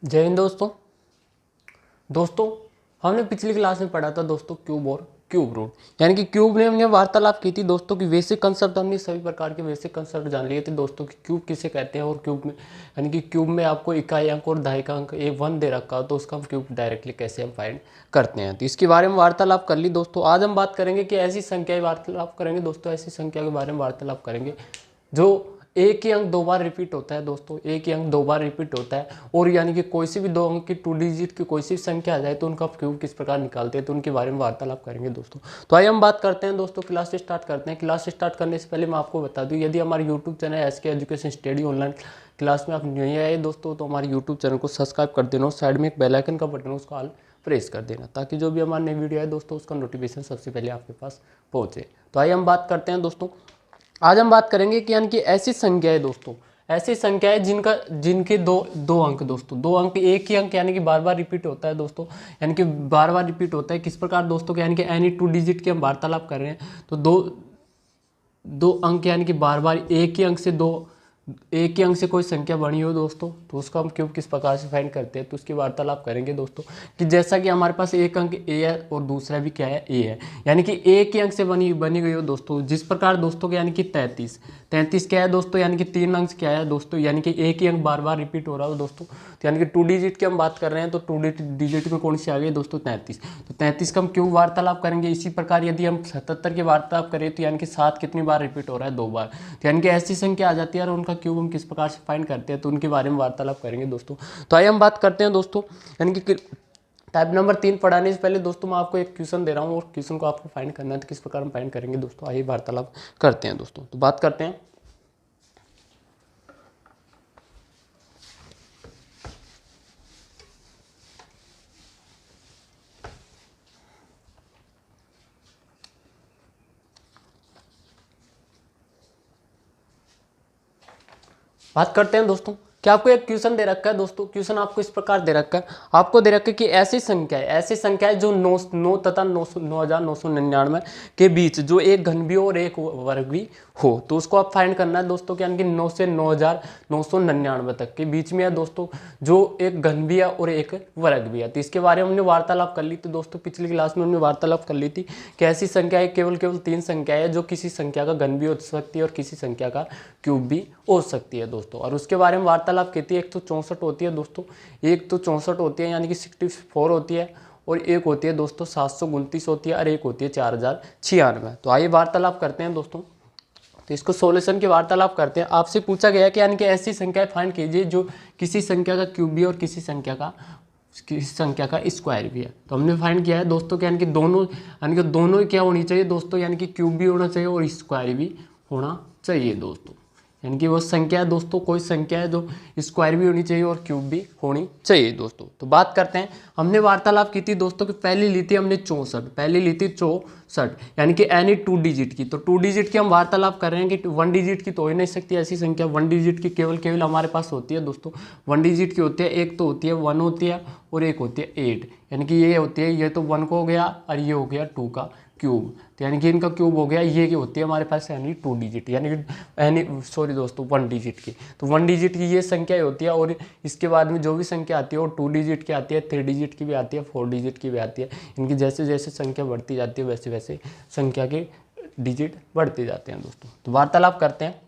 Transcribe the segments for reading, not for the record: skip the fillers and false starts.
जय हिंद दोस्तों हमने पिछली क्लास में पढ़ा था दोस्तों क्यूब और क्यूब रूट, यानी कि क्यूब ने हमने वार्तालाप की थी दोस्तों की बेसिक कंसेप्ट, हमने सभी प्रकार के बेसिक कंसेप्ट जान लिए थे दोस्तों कि क्यूब किसे कहते हैं। और क्यूब में यानी कि क्यूब में आपको इकाई अंक और दहाई का अंक एक 1 दे रखा हो तो उसका हम क्यूब डायरेक्टली कैसे हम फाइंड करते हैं, तो इसके बारे में वार्तालाप कर ली दोस्तों। आज हम बात करेंगे कि ऐसी संख्या वार्तालाप करेंगे दोस्तों, ऐसी संख्या के बारे में वार्तालाप करेंगे जो एक ही अंक 2 बार रिपीट होता है दोस्तों, एक ही अंक 2 बार रिपीट होता है। और यानी कि कोई सी भी 2 अंक की 2 डिजिट की कोई सी संख्या आ जाए तो उनका क्यूब किस प्रकार निकालते हैं, तो उनके बारे में वार्तालाप करेंगे दोस्तों। तो आइए हम बात करते हैं दोस्तों, क्लास स्टार्ट करते हैं। क्लास स्टार्ट करने से पहले मैं आपको बता दूं, यदि हमारे YouTube channel SK education study online class में आप नहीं आए दोस्तों तो हमारे यूट्यूब चैनल को सब्सक्राइब कर देना और साइड में एक बेल आइकन का बटन है उसको ऑल प्रेस कर देना, ताकि जो भी हमारी नई वीडियो है दोस्तों उसका नोटिफिकेशन सबसे पहले आपके पास पहुंचे। तो आइए हम बात करते हैं दोस्तों। आज हम बात करेंगे कि यानी कि ऐसी संख्याएं दोस्तों, ऐसी संख्याएं जिनके दो अंक दोस्तों, 2 अंक एक ही अंक यानी कि बार बार रिपीट होता है दोस्तों, यानी कि बार बार रिपीट होता है। किस प्रकार दोस्तों, यानी कि एनी 2 डिजिट की हम वार्तालाप कर रहे हैं तो दो अंक यानी कि बार बार एक ही अंक से कोई संख्या बनी हो दोस्तों तो उसका हम क्यूब किस प्रकार से फाइंड करते हैं, तो उसकी वार्तालाप करेंगे दोस्तों। कि जैसा कि हमारे पास एक अंक ए है और दूसरा भी क्या है, ए है, यानी कि एक ही अंक से बनी गई हो दोस्तों। जिस प्रकार दोस्तों यानी कि 33 क्या है दोस्तों, यानी कि 3 अंक क्या है दोस्तों, यानी कि एक ही अंक बार बार रिपीट हो रहा हो दोस्तों। तो यानी कि 2 डिजिट की हम बात कर रहे हैं तो 2 डिजिट में कौन सी आ गई दोस्तों, 33। तो 33 का हम क्यूब वार्तालाप करेंगे। इसी प्रकार यदि हम 77 की वार्तालाप करें तो यानी कि 7 कितनी बार रिपीट हो रहा है, 2 बार। तो यानी कि ऐसी संख्या आ जाती है और उनका क्यूब हम किस प्रकार से फाइंड करते हैं तो उनके बारे में वार्तालाप करेंगे दोस्तों। तो आइए हम बात करते हैं दोस्तों, यानी कि टाइप नंबर 3 पढ़ाने से पहले दोस्तों मैं आपको एक क्वेश्चन दे रहा हूँ और क्वेश्चन को आपको फाइंड करना है, तो किस प्रकार हम फाइंड करेंगे दोस्तों, आइए वार्तालाप करते हैं दोस्तों। तो बात करते हैं, बात करते हैं दोस्तों। क्या आपको एक क्वेश्चन दे रखा है दोस्तों, क्वेश्चन आपको इस प्रकार दे रखा है, आपको दे रखा है कि ऐसी संख्या है जो 9 तथा 9,999 के बीच जो एक घन भी हो और एक वर्ग भी हो, तो उसको आप फाइंड करना है दोस्तों। यानी कि 9 से 9,999 तक के बीच में है दोस्तों जो एक घन भी है और एक वर्ग भी है। तो इसके बारे में हमने वार्तालाप कर ली थी दोस्तों, पिछली क्लास में हमने वार्तालाप कर ली थी कि ऐसी संख्या केवल 3 संख्या है जो किसी संख्या का घन भी हो सकती है और किसी संख्या का क्यूब भी हो सकती है दोस्तों। और उसके बारे में वार्तालाप कहती है, एक तो 64 होती है दोस्तों, एक तो 64 होती है यानी कि 64 होती है, और एक होती है दोस्तों 729 होती है, और एक होती है 4096। तो आइए वार्तालाप करते हैं दोस्तों। तो इसको सॉल्यूशन की वार्तालाप करते हैं। आपसे पूछा गया कि यानी कि ऐसी संख्याएं फाइंड कीजिए जो किसी संख्या का क्यूब भी और किसी संख्या का स्क्वायर भी है। तो हमने फाइंड किया है दोस्तों कि यानी कि दोनों क्या होनी चाहिए दोस्तों, यानी कि क्यूब भी होना चाहिए और स्क्वायर भी होना चाहिए दोस्तों। यानी कि वो संख्या है दोस्तों, कोई संख्या है जो स्क्वायर भी होनी चाहिए और क्यूब भी होनी चाहिए दोस्तों। तो बात करते हैं, हमने वार्तालाप की थी दोस्तों कि पहली ली थी हमने 64, यानी कि एनी 2 डिजिट की। तो 2 डिजिट की हम वार्तालाप कर रहे हैं कि 1 डिजिट की तो हो ही नहीं सकती ऐसी संख्या। 1 डिजिट की केवल हमारे पास होती है दोस्तों, 1 डिजिट की होती है, एक तो होती है 1 होती है और एक होती है 8, यानी कि ये होती है, ये तो 1 को हो गया और ये हो गया 2 का क्यूब। तो यानी कि इनका क्यूब हो गया, ये होती है हमारे पास यानी 2 डिजिट, यानी कि दोस्तों 1 डिजिट की। तो 1 डिजिट की ये संख्या होती है और इसके बाद में जो भी संख्या आती है वो 2 डिजिट की आती है, 3 डिजिट की भी आती है, 4 डिजिट की भी आती है। इनकी जैसे जैसे संख्या बढ़ती जाती है वैसे वैसे संख्या के डिजिट बढ़ते जाते हैं दोस्तों। तो वार्तालाप करते हैं,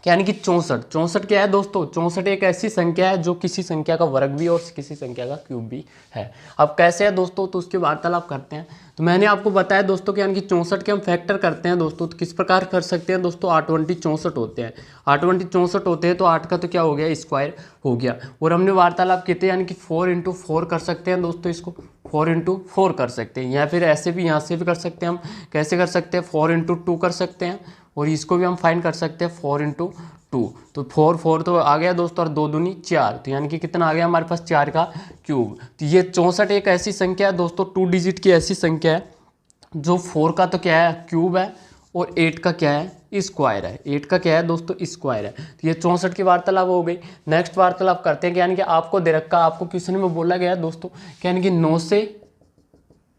यानी कि 64 क्या है दोस्तों, 64 एक ऐसी संख्या है जो किसी संख्या का वर्ग भी और किसी संख्या का क्यूब भी है। अब कैसे है दोस्तों, तो उसकी वार्तालाप करते हैं। तो मैंने आपको बताया दोस्तों कि यानी कि 64 के हम फैक्टर करते हैं दोस्तों, तो किस प्रकार कर सकते हैं दोस्तों, 8 20 64 होते हैं, 8 20 64 होते हैं, तो 8 का तो क्या हो गया, स्क्वायर हो गया। और हमने वार्तालाप किए थे यानी कि 4 × 4 कर सकते हैं दोस्तों, इसको 4 × 4 कर सकते हैं, या फिर ऐसे भी यहाँ से भी कर सकते हैं। हम कैसे कर सकते हैं, 4 × 2 कर सकते हैं, और इसको भी हम फाइंड कर सकते हैं 4 × 2। तो 4 तो आ गया दोस्तों, और 2 दूनी 4, तो यानी कि कितना आ गया हमारे पास, 4 का क्यूब। तो ये 64 एक ऐसी संख्या है दोस्तों, 2 डिजिट की ऐसी संख्या है जो 4 का तो क्या है, क्यूब है, और 8 का क्या है, स्क्वायर है। 8 का क्या है दोस्तों, स्क्वायर है। तो ये 64 की वार्तालाप हो गई। नेक्स्ट वार्तालाप करते हैं कि यानी कि आपको दे रखा, आपको क्वेश्चन में बोला गया दोस्तों कि यानी कि 9 से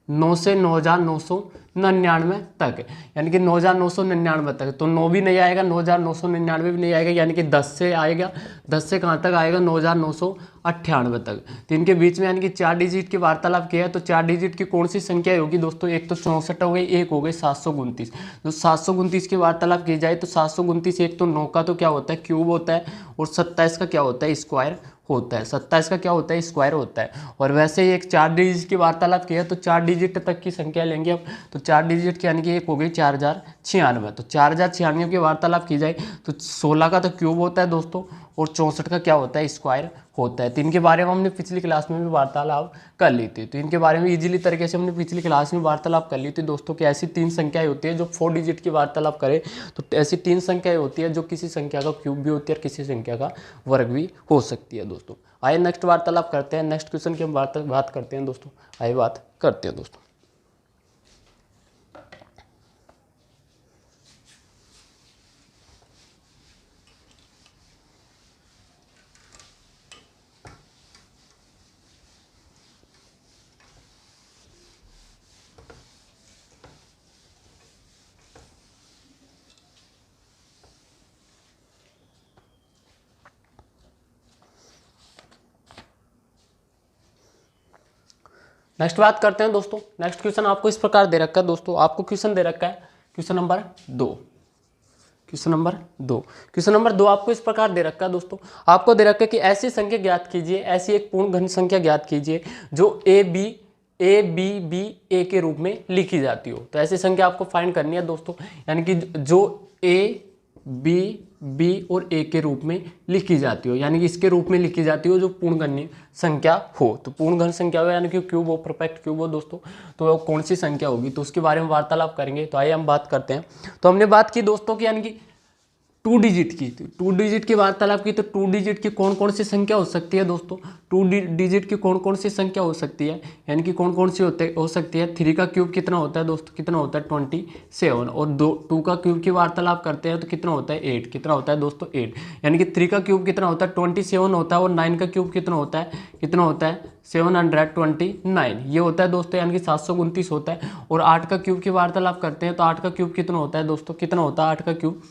9,999 99 तक, यानी कि 9999 तक। तो 9 भी नहीं आएगा, 9999 भी नहीं आएगा, यानी कि 10 से आएगा। 10 से कहाँ तक आएगा? 9998 तक। तो इनके बीच में यानी कि 4 डिजिट की वार्तालाप किया है। तो 4 डिजिट की कौन सी संख्या होगी दोस्तों? एक तो 64 हो गई, एक हो गई 729। तो 729 की वार्तालाप की जाए तो 729 एक तो 9 का तो क्या होता है? क्यूब होता है, और 27 का क्या होता है? स्क्वायर होता है। 27 का क्या होता है? स्क्वायर होता है। और वैसे ही एक 4 डिजिट की वार्तालाप किया तो 4 डिजिट तक की संख्या लेंगे हम। तो 4 डिजिट की यानी कि एक हो गई 4096। तो 4096 की वार्तालाप की जाए तो 16 का तो क्यूब होता है दोस्तों, और 64 का क्या होता है? स्क्वायर होता है। तो इनके बारे में हमने पिछली क्लास में भी वार्तालाप कर ली थी। तो इनके बारे में इजीली तरीके से हमने पिछली क्लास में वार्तालाप कर ली थी दोस्तों कि ऐसी 3 संख्याएं होती है जो 4 डिजिट की वार्तालाप करे। तो ऐसी 3 संख्याएं होती है जो किसी संख्या का क्यूब भी होती है और किसी संख्या का वर्ग भी हो सकती है दोस्तों। आइए नेक्स्ट वार्तालाप करते हैं, नेक्स्ट क्वेश्चन की हम बात करते हैं दोस्तों। आइए बात करते हैं दोस्तों। नेक्स्ट बात करते हैं दोस्तों। नेक्स्ट क्वेश्चन आपको इस प्रकार दे रखा है दोस्तों। आपको क्वेश्चन दे रखा है question number 2। Question number 2, question number 2 आपको इस प्रकार दे रखा है दोस्तों। आपको दे रखा है कि ऐसी संख्या ज्ञात कीजिए, ऐसी एक पूर्ण घन संख्या ज्ञात कीजिए जो ए बी बी ए के रूप में लिखी जाती हो। तो ऐसी संख्या आपको फाइंड करनी है दोस्तों, यानी कि जो ए बी और ए के रूप में लिखी जाती हो, यानी कि इसके रूप में लिखी जाती हो जो पूर्ण घन संख्या हो। तो पूर्ण घन संख्या हो यानी कि क्यूब हो, परफेक्ट क्यूब हो दोस्तों, तो वो कौन सी संख्या होगी? तो उसके बारे में वार्तालाप करेंगे। तो आइए हम बात करते हैं। तो हमने बात की दोस्तों की यानी कि 2 डिजिट की, 2 डिजिट की वार्तालाप की। तो 2 डिजिट की कौन कौन सी संख्या हो सकती है दोस्तों? 2 डिजिट की कौन कौन सी संख्या हो सकती है, यानी कि कौन कौन सी हो सकती है? 3 का क्यूब कितना होता है दोस्तों? कितना होता है? 27। और 2 का क्यूब की वार्तालाप करते हैं तो कितना होता है? 8। कितना होता है दोस्तों? 8। यानी कि 3 का क्यूब कितना होता है? 27 होता है। और 9 का क्यूब कितना होता है? कितना होता है? 729 ये होता है दोस्तों, यानी कि 729 होता है। और 8 का क्यूब की वार्तालाप करते हैं तो 8 का क्यूब कितना होता है दोस्तों? कितना होता है 8 का क्यूब?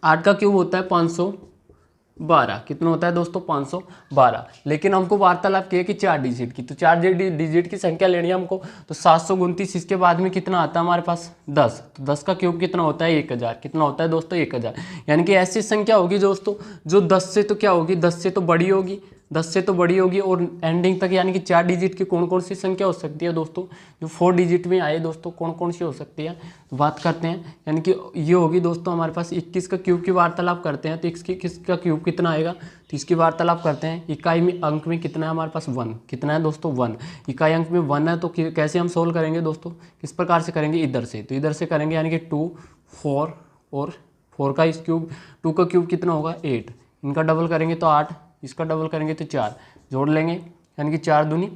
8 का क्यूब होता है 512। कितना होता है दोस्तों? 512। लेकिन हमको वार्तालाप किया कि 4 डिजिट की, तो 4 डिजिट की संख्या लेनी है हमको। तो 729 इसके बाद में कितना आता है हमारे पास? 10। तो 10 का क्यूब कितना होता है? 1000। कितना होता है दोस्तों? 1000। यानी कि ऐसी संख्या होगी दोस्तों जो 10 से तो क्या होगी? 10 से तो बड़ी होगी, 10 से तो बड़ी होगी, और एंडिंग तक यानी कि 4 डिजिट की कौन कौन सी संख्या हो सकती है दोस्तों? जो 4 डिजिट में आए दोस्तों, कौन कौन सी हो सकती है? तो बात करते हैं, यानी कि ये होगी दोस्तों हमारे पास 21 का क्यूब की वार्तालाप करते हैं। तो 21 का क्यूब कितना आएगा? तो इसकी वार्तालाप करते हैं। इकाई में अंक में कितना है हमारे पास? 1। कितना है दोस्तों? 1। इकाई अंक में 1 है। तो कैसे हम सोल्व करेंगे दोस्तों? किस प्रकार से करेंगे? इधर से। तो इधर से करेंगे, यानी कि 2 4 और 4 का इस क्यूब, 2 का क्यूब कितना होगा? 8। इनका डबल करेंगे तो 8, इसका डबल करेंगे तो 4, जोड़ लेंगे, यानी कि 4 दूनी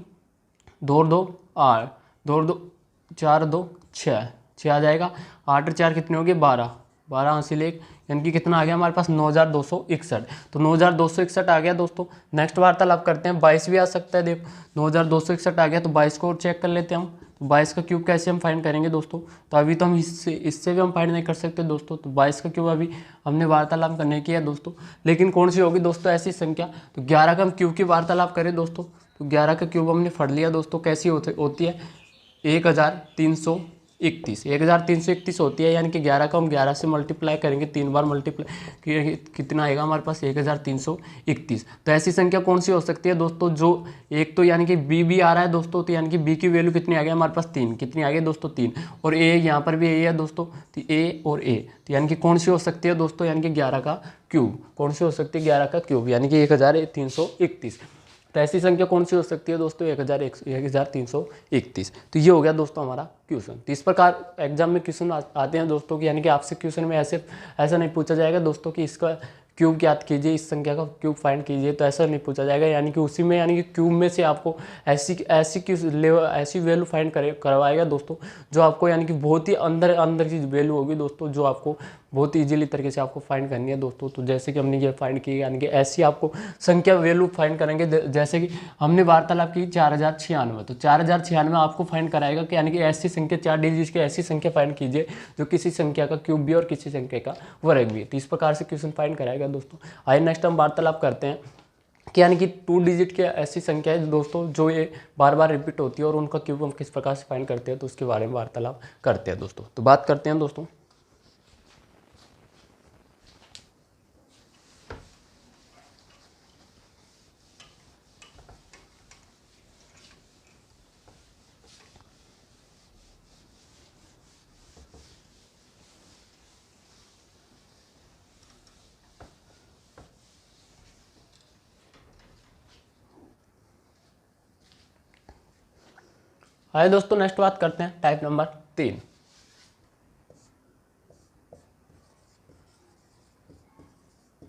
2 2 8, 2 2 4 2 6 6 आ जाएगा। 8 और 4 कितने हो गए? 12, 12 हासिल 1, यानी कि कितना आ गया हमारे पास? 9261। तो 9261 आ गया दोस्तों। नेक्स्ट वार्तालाप करते हैं। 22 भी आ सकता है, देखो 9261 आ गया। तो 22 को और चेक कर लेते हैं हम। तो 22 का क्यूब कैसे हम फाइंड करेंगे दोस्तों? तो अभी तो हम इससे भी हम फाइंड नहीं कर सकते दोस्तों। तो 22 का क्यूब अभी हमने वार्तालाप करने की है दोस्तों। लेकिन कौन सी होगी दोस्तों ऐसी संख्या? तो 11 का हम क्यूब की वार्तालाप करें दोस्तों। तो 11 का क्यूब हमने फड़ लिया दोस्तों। कैसी होती है? 1331। 1331 होती है, यानी कि 11 को हम 11 से मल्टीप्लाई करेंगे, 3 बार मल्टीप्लाई, कितना आएगा हमारे पास? 1331। तो ऐसी संख्या कौन सी हो सकती है दोस्तों? जो एक तो यानी कि बी आ रहा है दोस्तों, तो यानी कि बी की वैल्यू कितनी आ गई हमारे पास? 3। कितनी आ गई दोस्तों? 3। और ए यहाँ पर भी ए है दोस्तों, तो ए और ए, तो यानी कि कौन सी हो सकती है दोस्तों? यानी कि 11 का क्यूब। कौन सी हो सकती है? 11 का क्यूब, यानी कि 1331। तो ऐसी संख्या कौन सी हो सकती है दोस्तों? 1331। तो ये हो गया दोस्तों हमारा क्वेश्चन। तो इस प्रकार एग्जाम में क्वेश्चन आते हैं दोस्तों कि यानी कि आपसे क्वेश्चन में ऐसा नहीं पूछा जाएगा दोस्तों कि इसका क्यूब ज्ञात कीजिए, इस संख्या का क्यूब फाइंड कीजिए, तो ऐसा नहीं पूछा जाएगा। यानी कि उसी में यानी कि क्यूब में से आपको ऐसी वैल्यू फाइंड करवाएगा दोस्तों जो आपको यानी कि बहुत ही अंदर की वैल्यू होगी दोस्तों, जो आपको बहुत ईजिली तरीके से आपको फाइंड करनी है दोस्तों। तो जैसे कि हमने ये फाइंड की, यानी कि ऐसी आपको संख्या वैल्यू फाइंड करेंगे। जैसे कि हमने वार्तालाप की 4096, तो 4096 आपको फाइंड कराएगा कि यानी कि ऐसी संख्या 4 डिजिट की ऐसी संख्या फाइंड कीजिए जो किसी संख्या का क्यूब भी और किसी संख्या का वर्ग भी है। तो इस प्रकार से क्वेश्चन फाइंड कराएगा दोस्तों। आइए नेक्स्ट हम वार्तालाप करते हैं कि यानी कि 2 डिजिट की ऐसी संख्या है दोस्तों जो ये बार बार रिपीट होती है और उनका क्यूब हम किस प्रकार से फाइंड करते हैं, तो उसके बारे में वार्तालाप करते हैं दोस्तों। तो बात करते हैं दोस्तों। आइए दोस्तों नेक्स्ट बात करते हैं type number 3।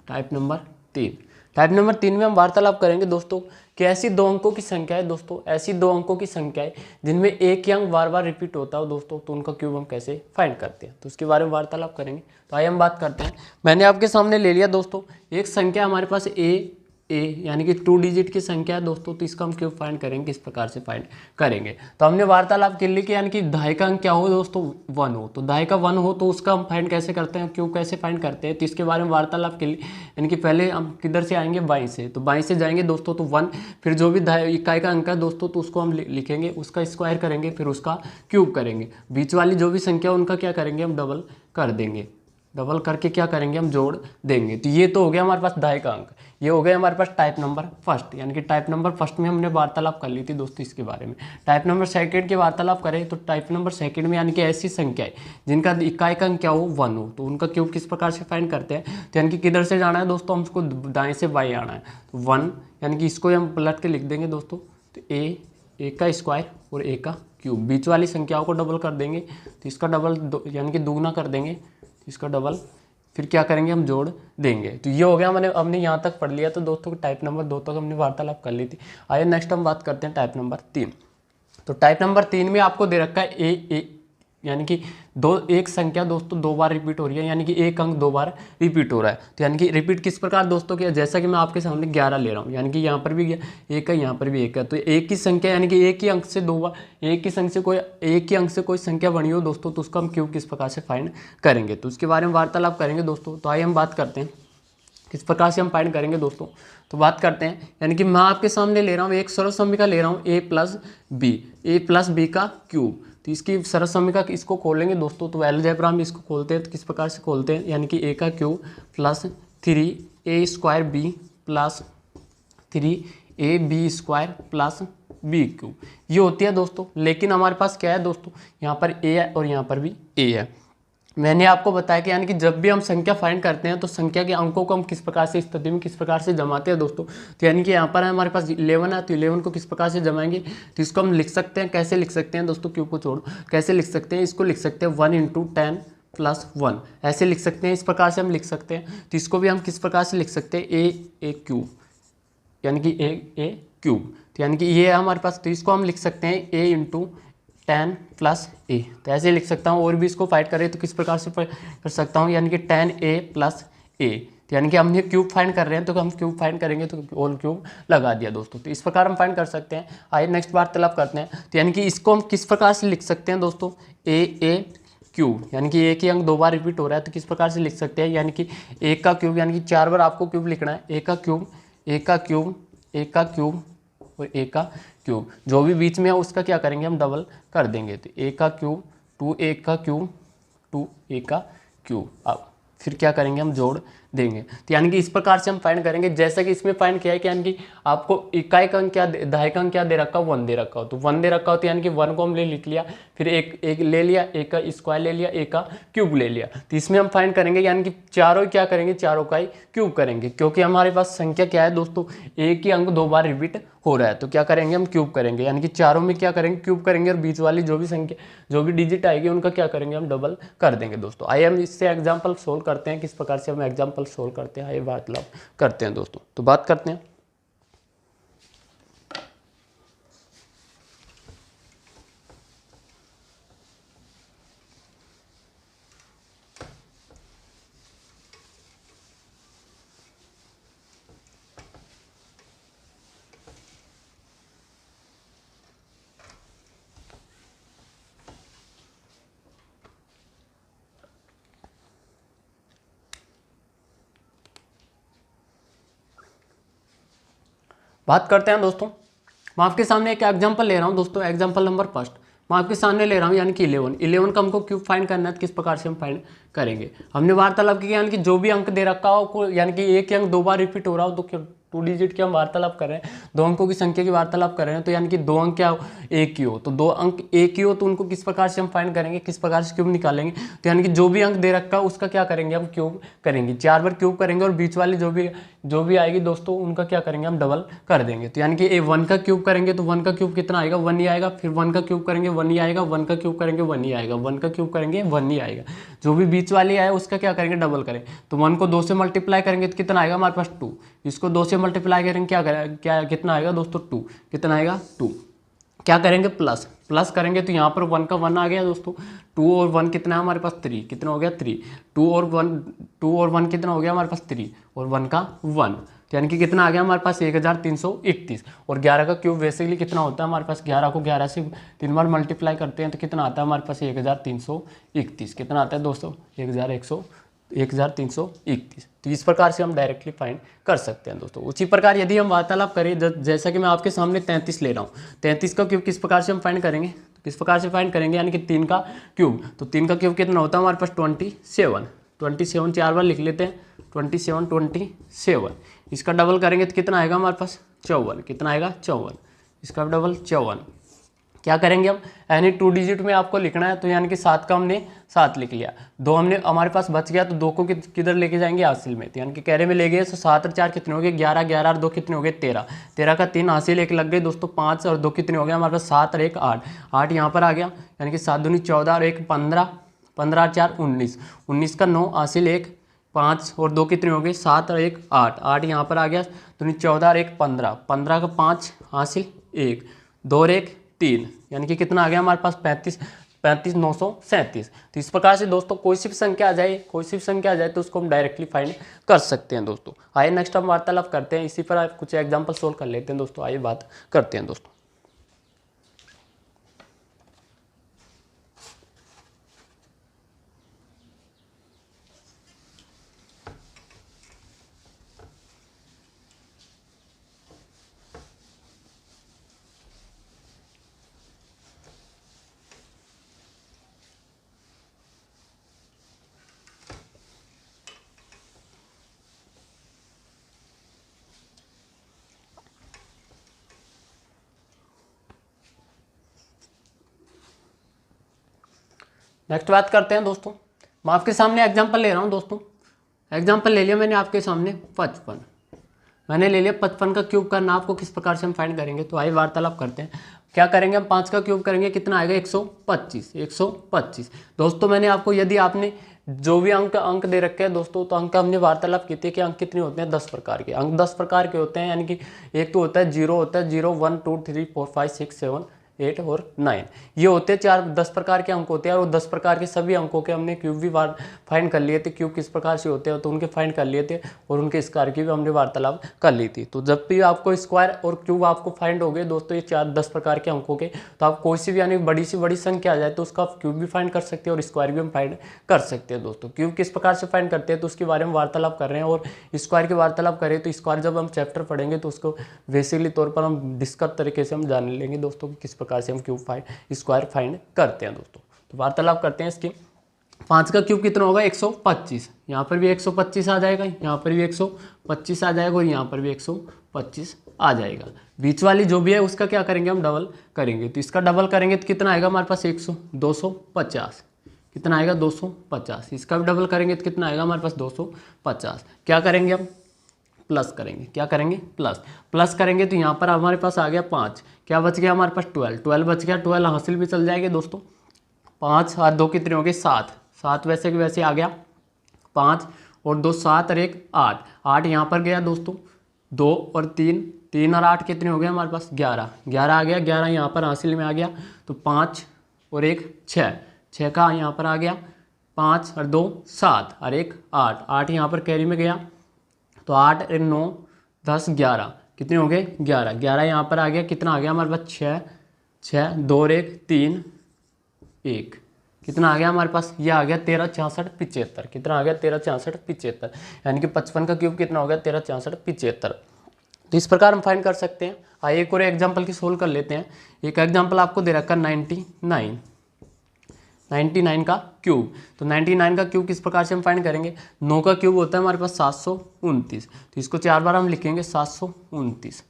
Type number 3, type number 3 में हम वार्तालाप करेंगे दोस्तों कि ऐसी 2 अंकों की संख्या है दोस्तों, ऐसी 2 अंकों की संख्या है जिनमें एक ही अंक बार बार रिपीट होता हो दोस्तों, तो उनका क्यूब हम कैसे फाइंड करते हैं, तो उसके बारे में वार्तालाप करेंगे। तो आइए हम बात करते हैं। मैंने आपके सामने ले लिया दोस्तों एक संख्या हमारे पास ए यानी कि 2 डिजिट की संख्या है दोस्तों, तो इसका हम क्यूब फाइंड करेंगे, किस प्रकार से फाइंड करेंगे। तो हमने वार्तालाप के लिए कि यानी कि दहाई का अंक क्या हो दोस्तों, 1 हो, तो दहाई का 1 हो तो उसका हम फाइंड कैसे करते हैं, क्यूब कैसे फाइंड करते हैं, तो इसके बारे में वार्तालाप के लिए यानी कि पहले हम किधर से आएंगे, बाईं से, तो बाईं से जाएंगे दोस्तों तो 1, फिर जो भी इकाई का अंक है दोस्तों तो उसको हम लिखेंगे, उसका स्क्वायर करेंगे, फिर उसका क्यूब करेंगे, बीच वाली जो भी संख्या उनका क्या करेंगे हम डबल कर देंगे, डबल करके क्या करेंगे हम जोड़ देंगे। तो ये तो हो गया हमारे पास दहाई का अंक, ये हो गया हमारे पास टाइप नंबर फर्स्ट, यानी कि टाइप नंबर फर्स्ट में हमने वार्तालाप कर ली थी दोस्तों इसके बारे में। टाइप नंबर सेकंड की वार्तालाप करें तो टाइप नंबर सेकंड में यानी कि ऐसी संख्या है जिनका इकाई का अंक क्या हो 1 हो, तो उनका क्यूब किस प्रकार से फाइंड करते हैं, तो यानी कि किधर से जाना है दोस्तों, हमको दाएं से बाएं आना है, तो 1 यानी कि इसको हम पलट के लिख देंगे दोस्तों, तो ए का स्क्वायर और ए का क्यूब, बीच वाली संख्याओं को डबल कर देंगे, तो इसका डबल यानी कि दुगना कर देंगे, इसका डबल, फिर क्या करेंगे हम जोड़ देंगे। तो ये हो गया, हमने यहाँ तक पढ़ लिया। तो दोस्तों टाइप नंबर 2 तक हमने वार्तालाप कर ली थी। आइए नेक्स्ट हम बात करते हैं टाइप नंबर 3। तो टाइप नंबर 3 में आपको दे रखा है ए यानी कि एक संख्या दोस्तों 2 बार रिपीट हो रही है, यानी कि एक अंक 2 बार रिपीट हो रहा है। तो यानी कि रिपीट किस प्रकार दोस्तों किया, जैसा कि मैं आपके सामने 11 ले रहा हूँ, यानी कि यहाँ पर भी एक है, यहाँ पर भी एक है, तो एक ही संख्या यानी कि एक ही अंक से 2 बार एक ही अंक से कोई संख्या बनी हो दोस्तों, तो उसका हम क्यूब किस प्रकार से फाइंड करेंगे, तो उसके बारे में वार्तालाप करेंगे दोस्तों। तो आइए हम बात करते हैं किस प्रकार से हम फाइंड करेंगे दोस्तों। तो बात करते हैं, यानी कि मैं आपके सामने ले रहा हूँ एक सरल समीकरण ले रहा हूँ ए प्लस बी का क्यूब, तो इसकी सरल समीकरण इसको खोलेंगे दोस्तों, तो अलजेब्रा में इसको खोलते हैं, तो किस प्रकार से खोलते हैं, यानी कि ए का cube plus 3a² b plus 3ab² plus b cube, ये होती है दोस्तों। लेकिन हमारे पास क्या है दोस्तों, यहाँ पर ए है और यहाँ पर भी ए है। मैंने आपको बताया कि यानी कि जब भी हम संख्या फाइंड करते हैं तो संख्या के अंकों को हम किस प्रकार से स्थिति में किस प्रकार से जमाते हैं दोस्तों। तो यानी कि यहाँ पर है हमारे पास 11 है, तो 11 को किस प्रकार से जमाएंगे, तो इसको हम लिख सकते हैं, कैसे लिख सकते हैं दोस्तों, क्यूब को छोड़ो, कैसे लिख सकते हैं, इसको लिख सकते हैं 1 × 10 + 1, ऐसे लिख सकते हैं, इस प्रकार से हम लिख सकते हैं। तो इसको भी हम किस प्रकार से लिख सकते हैं, ए क्यूब, यानी कि ए क्यूब, तो यानी कि ये है हमारे पास, तो इसको हम लिख सकते हैं a × 10 + a, तो ऐसे लिख सकता हूँ। और भी इसको फाइंड करें तो किस प्रकार से कर सकता हूँ, यानी कि 10a + a, तो यानी कि हम ये क्यूब फाइंड कर रहे हैं, तो हम क्यूब फाइंड करेंगे तो ऑल क्यूब लगा दिया दोस्तों, तो इस प्रकार हम फाइंड कर सकते हैं। आइए नेक्स्ट वार्तालाप करते हैं। तो यानी कि इसको हम किस प्रकार से लिख सकते हैं दोस्तों, a क्यूब, यानी कि एक ही अंक 2 बार रिपीट हो रहा है, तो किस प्रकार से लिख सकते हैं, यानी कि a का क्यूब, यानी कि 4 बार आपको क्यूब लिखना है, a का क्यूब और a का क्यूब, जो भी बीच में है उसका क्या करेंगे हम डबल कर देंगे, तो a का क्यूब 2a का क्यूब 2a का क्यूब, अब फिर क्या करेंगे हम जोड़ देंगे। तो यानी कि इस प्रकार से हम फाइंड करेंगे, जैसा कि इसमें फाइंड किया है कि यानी कि आपको इकाई का अंक क्या दहाई का अंक क्या दे रखा हो, 1 दे रखा हो, तो 1 दे रखा हो, तो यानी कि 1 को हमने लिख लिया, फिर एक ले लिया, एक का स्क्वायर ले लिया, एक का क्यूब ले लिया, तो इसमें हम फाइंड करेंगे, यानी कि चारों क्या करेंगे, चारों का ही क्यूब करेंगे, क्योंकि हमारे पास संख्या क्या है दोस्तों, एक ही अंक 2 बार रिपीट हो रहा है, तो क्या करेंगे हम क्यूब करेंगे, यानी कि चारों में क्या करेंगे क्यूब करेंगे, और बीच वाली जो भी संख्या जो भी डिजिट आएगी उनका क्या करेंगे हम डबल कर देंगे दोस्तों। आइए हम इससे एग्जाम्पल सोल्व करते हैं, किस प्रकार से हम एग्जाम्पल सोल्व करते हैं, आइए वार्तालाप करते हैं दोस्तों। तो बात करते हैं, बात करते हैं दोस्तों, मैं आपके सामने एक एग्जांपल ले रहा हूं दोस्तों। एग्जांपल नंबर फर्स्ट मैं आपके सामने ले रहा हूं, यानी कि 11 का हमको क्यूब फाइंड करना है, तो किस प्रकार से हम फाइंड करेंगे। हमने वार्तालाप किया, यानी कि जो भी अंक दे रखा हो, यानी कि एक ही अंक 2 बार रिपीट हो रहा हो, तो 2 डिजिट की हम वार्तालाप कर रहे हैं, 2 अंकों की संख्या की वार्तालाप कर रहे हैं, तो यानी कि 2 अंक क्या हो, एक ही हो, तो 2 अंक एक ही हो, तो उनको किस प्रकार से हम फाइंड करेंगे, किस प्रकार से क्यूब निकालेंगे। तो यानी कि जो भी अंक दे रखा है उसका क्या करेंगे, हम क्यूब करेंगे, 4 बार क्यूब करेंगे, और बीच वाली जो भी आएगी दोस्तों उनका क्या करेंगे, हम डबल कर देंगे। तो यानी कि 1 का क्यूब करेंगे तो 1 का क्यूब कितना आएगा, 1 ही आएगा। फिर 1 का क्यूब करेंगे 1 ही आएगा, 1 का क्यूब करेंगे 1 ही आएगा, 1 का क्यूब करेंगे 1 ही आएगा। जो भी बीच वाली आए उसका क्या करेंगे, डबल करें। तो 1 को 2 से मल्टीप्लाई करेंगे तो कितना आएगा हमारे पास 2। इसको 2 से मल्टीप्लाई करेंगे क्या कितना आएगा दोस्तों 2, कितना आएगा 2। क्या करेंगे, प्लस करेंगे, तो यहाँ पर 1 का 1 आ गया दोस्तों। 2 और 1 कितना है हमारे पास 3, कितना हो गया 3। 2 और 1 कितना हो गया हमारे पास 3, और 1 का 1, तो यानी कि कितना आ गया हमारे पास 1331। और 11 का क्यूब बेसिकली कितना होता है हमारे पास, 11 को 11 से 3 बार मल्टीप्लाई करते हैं तो कितना आता है हमारे पास 1331। कितना आता है दोस्तों 1331। तो इस प्रकार से हम डायरेक्टली फाइंड कर सकते हैं दोस्तों। उसी प्रकार यदि हम वार्तालाप करें, जैसा कि मैं आपके सामने 33 ले रहा हूँ, 33 का क्यूब किस प्रकार से हम फाइंड करेंगे, तो किस प्रकार से फाइंड करेंगे, यानी कि 3 का क्यूब। तो 3 का क्यूब कितना होता है हमारे पास 27 4 बार लिख लेते हैं, 27। इसका डबल करेंगे तो कितना आएगा हमारे पास 54, कितना आएगा 54। इसका डबल 54। क्या करेंगे हम, यानी 2 डिजिट में आपको लिखना है, तो यानी कि 7 का हमने 7 लिख लिया, 2 हमने हमारे पास बच गया, तो 2 को किधर लेके जाएंगे, हासिल में, तो यानी कि कैरे में ले गए, तो 7 और 4 कितने हो गए 11, 11 और 2 कितने हो गए 13, 13 का 3 हासिल 1 लग गए दोस्तों, 5 और 2 कितने हो गए हमारे पास 7 और 1 8, 8 यहाँ पर आ गया, यानी कि 7 दूनी 14 और 1 15, 15 और 4 19, 19 का 9 हासिल 1 5 और 2 कितने हो गए 7 और 1 8, 8 यहाँ पर आ गया, दूनी 14 और 1 15, 15 का 5 हासिल 1 2 और 1 3, यानी कि कितना आ गया हमारे पास 35 937। तो इस प्रकार से दोस्तों कोई सी भी संख्या आ जाए तो उसको हम डायरेक्टली फाइंड कर सकते हैं दोस्तों। आइए नेक्स्ट हम वार्तालाप करते हैं, इसी पर कुछ एग्जांपल सोल्व कर लेते हैं दोस्तों। आइए बात करते हैं दोस्तों। नेक्स्ट बात करते हैं दोस्तों, मैं आपके सामने एग्जांपल ले रहा हूं दोस्तों। एग्जांपल ले लिया मैंने आपके सामने 55, मैंने ले लिया 55 का क्यूब करना, आपको किस प्रकार से हम फाइंड करेंगे। तो आइए वार्तालाप करते हैं। क्या करेंगे हम, 5 का क्यूब करेंगे, कितना आएगा 125 दोस्तों। मैंने आपको, यदि आपने जो भी अंक दे रखे हैं दोस्तों, तो अंक हमने वार्तालाप किए थे कि अंक कितने होते हैं 10 प्रकार के। अंक 10 प्रकार के होते हैं, यानी कि एक तो होता है 0 होता है 0 1 2 3 4 5 6 7 8 और 9, ये होते हैं 10 प्रकार के अंक होते हैं। और वो 10 प्रकार के सभी अंकों के हमने क्यूब भी फाइंड कर लिए थे, क्यूब किस प्रकार से होते हैं तो उनके फाइंड कर लिए थे, और उनके स्क्वायर की भी हमने वार्तालाप कर ली थी। तो जब भी आपको स्क्वायर और क्यूब आपको फाइंड हो गए दोस्तों, ये 10 प्रकार के अंकों के, तो आप कोई सी भी यानी बड़ी से बड़ी संख्या आ जाए तो उसका क्यूब भी फाइंड कर सकते हैं और स्क्वायर भी हम फाइंड कर सकते हैं दोस्तों। क्यूब किस प्रकार से फाइंड करते हैं तो उसके बारे में वार्तालाप कर रहे हैं, और स्क्वायर की वार्तालाप करें तो स्क्वायर जब हम चैप्टर पढ़ेंगे तो उसको बेसिकली तौर पर हम डिस्कस तरीके से हम जान लेंगे दोस्तों कि किस प्रकार से हम क्यूब स्क्वायर फाइंड करते हैं दोस्तों। तो वार्तालाप करते हैं इसकी। 5 का क्यूब कितना होगा 125, यहाँ पर भी 125 आ जाएगा, यहाँ पर भी 125 आ जाएगा, और यहाँ पर भी 125 आ जाएगा। बीच वाली जो भी है उसका क्या करेंगे हम, डबल करेंगे। तो इसका डबल करेंगे तो कितना आएगा हमारे पास 250, कितना आएगा 250। इसका भी डबल करेंगे तो कितना आएगा हमारे पास 250। क्या करेंगे हम, प्लस करेंगे। क्या करेंगे, प्लस करेंगे, तो यहाँ पर हमारे पास आ गया 5, क्या बच गया हमारे पास 12 बच गया, 12 हासिल भी चल जाएंगे दोस्तों। 5 और 2 कितने हो गए 7 वैसे के वैसे आ गया, 5 और 2 7 और 1 8, 8 यहाँ पर गया दोस्तों, 2 और 3 और 8 कितने हो गए हमारे पास 11 आ गया, 11 यहाँ पर हासिल में आ गया, तो 5 और 1 6 का यहाँ पर आ गया, 5 और 2 7 और 1 8, 8 यहाँ पर कैरी में गया, तो 8 और 9 10 11 कितने हो गए 11 यहाँ पर आ गया, कितना आ गया हमारे पास 6 2 और 1 3 1, कितना आ गया हमारे पास, ये आ गया 13 66 75, कितना आ गया 13 66 75, यानी कि 55 का क्यूब कितना हो गया 13 66 75। तो इस प्रकार हम फाइंड कर सकते हैं। आइए एक और एग्जाम्पल की सोल्व कर लेते हैं। एक एग्जाम्पल आपको दे रखा है 99 का क्यूब। तो 99 का क्यूब किस प्रकार से हम फाइंड करेंगे। 9 का क्यूब होता है हमारे पास 729, तो इसको 4 बार हम लिखेंगे 729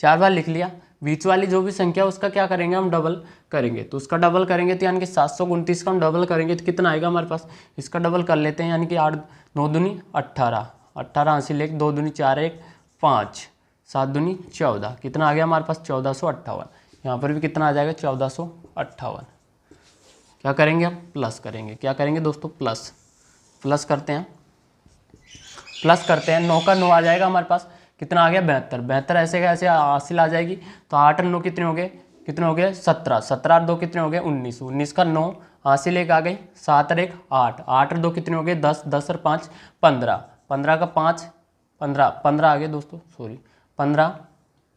4 बार लिख लिया। बीच वाली जो भी संख्या उसका क्या करेंगे हम डबल करेंगे, तो उसका डबल करेंगे तो यानी कि 729 का हम डबल करेंगे तो कितना आएगा हमारे पास। इसका डबल कर लेते हैं, यानी कि 8 9 दूनी 18, 18 हासिल 1, 2 दूनी 4 1 5, 7 दूनी 14, कितना आ गया हमारे पास 1458। यहाँ पर भी कितना आ जाएगा 1458। क्या करेंगे हम प्लस करेंगे। क्या करेंगे दोस्तों प्लस करते हैं। 9 का 9 आ जाएगा हमारे पास, कितना आ गया 72 ऐसे कैसे हासिल आ जाएगी। तो 8 और 9 कितने हो गए 17, 17 और 2 कितने हो गए 19, 19 का 9 हासिल 1 आ गई, 7 और 1 8, 8 और 2 कितने हो गए 10, 10 और 5 15, 15 का 5 15 आ गए दोस्तों, सॉरी 15।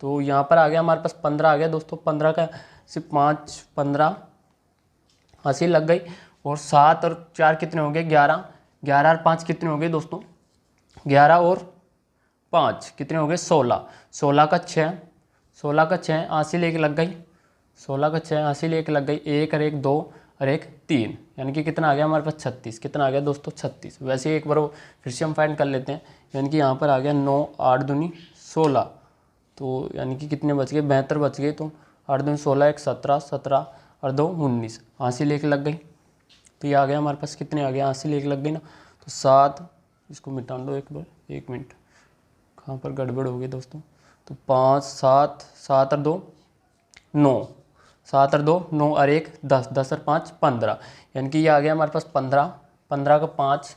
तो यहाँ पर आ गया हमारे पास 15 आ गया दोस्तों। 15 का सिर्फ 5 15 हासिल लग गई, और 7 और 4 कितने हो गए 11, 11 और 5 कितने हो गए दोस्तों 11 और 5 कितने हो गए 16, 16 का 6, 16 का 6 हासिल 1 लग गई, 16 का 6 हासिल 1 लग गई, 1 और 1 2 और 1 3, यानी कि कितना आ गया हमारे पास 36। कितना आ गया दोस्तों 36। वैसे ही एक बार फिर से हम फाइंड कर लेते हैं, यानी कि यहाँ पर आ गया 9 8 दूनी 16, तो यानी कि कितने बच गए 72 बच गए। तो 8 दूनी 16 1 17, 17 और 2 19, हासिल 1 लग गई। तो ये आ गया हमारे पास कितने आ गया हासिल 1 लग गई ना, तो 7, इसको मिटा दो एक बार, 1 मिनट कहाँ पर गड़बड़ हो गई दोस्तों। तो 5 7 7 और 2 9, 7 और 2 9 और 1 10, 10 और 5 15, यानी कि ये आ गया हमारे पास 15, 15 का 5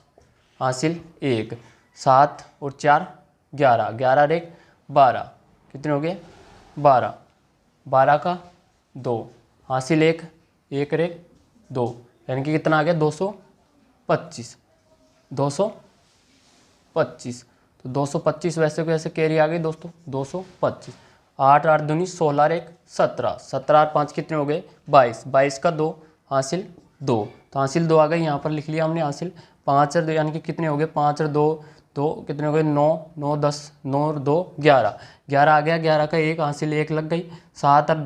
हासिल 1, 7 और 4 11, 11 और 1 12, कितने हो गए 12, 12 का 2 हासिल 1, 1 और 1 2, यानी कि कितना आ गया 225, 225। तो 225 वैसे को ऐसे कैरी आ गई दोस्तों 225। 8 8 दूनी 16 और 1 17, 17 और 5 कितने हो गए 22, 22 का 2 हासिल 2, तो हासिल 2 आ गई, यहाँ पर लिख लिया हमने हासिल। 5 और 2 यानी कि कितने हो गए 5 और 2 2 कितने हो गए 9 9 10, 9 और 2 11, 11 आ गया, 11 का 1 हासिल 1 लग गई, 7 और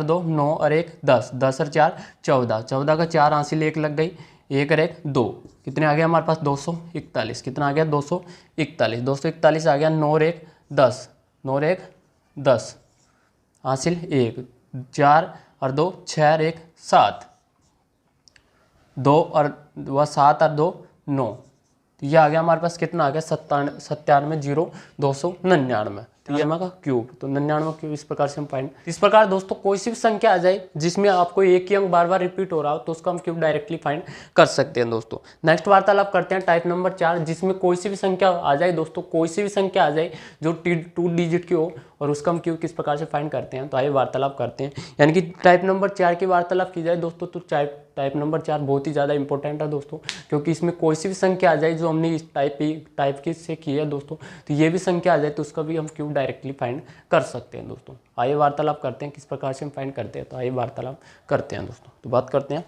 2 9 और 1 10, 10 और 4 14, 14 का 4 हासिल 1 लग गई, 1 और 1 2, कितने आ गया हमारे पास 241। कितना आ गया 241, 241 आ गया। 9 और 1 10, 9 और 1 10 हासिल 1, 4 और 2 6 और 1 7, 2 और 7 और 2 9, तो ये आ गया हमारे पास कितना आ गया 97 तो ये का क्यूब। तो 99 क्यूब इस प्रकार से हम फाइंड। इस प्रकार दोस्तों कोई सी भी संख्या आ जाए जिसमें आपको एक ही अंक बार बार रिपीट हो रहा हो तो उसको हम क्यूब डायरेक्टली फाइंड कर सकते हैं दोस्तों। नेक्स्ट वार्तालाप करते हैं टाइप नंबर 4, जिसमें कोई सी भी संख्या आ जाए दोस्तों, कोई सी भी संख्या आ जाए जो 2 डिजिट की हो और उसका हम क्यूब किस प्रकार से फाइंड करते हैं। तो आइए वार्तालाप करते हैं, यानी कि टाइप नंबर 4 की वार्तालाप की जाए दोस्तों। तो टाइप नंबर 4 बहुत ही ज़्यादा इंपॉर्टेंट है दोस्तों, क्योंकि इसमें कोई सी भी संख्या आ जाए जो हमने इस टाइप की से की है दोस्तों, तो ये भी संख्या आ जाए तो उसका भी हम क्यूब डायरेक्टली फाइंड कर सकते हैं दोस्तों। आइए वार्तालाप करते हैं किस प्रकार से हम फाइंड करते हैं। तो आइए वार्तालाप करते हैं दोस्तों। तो बात करते हैं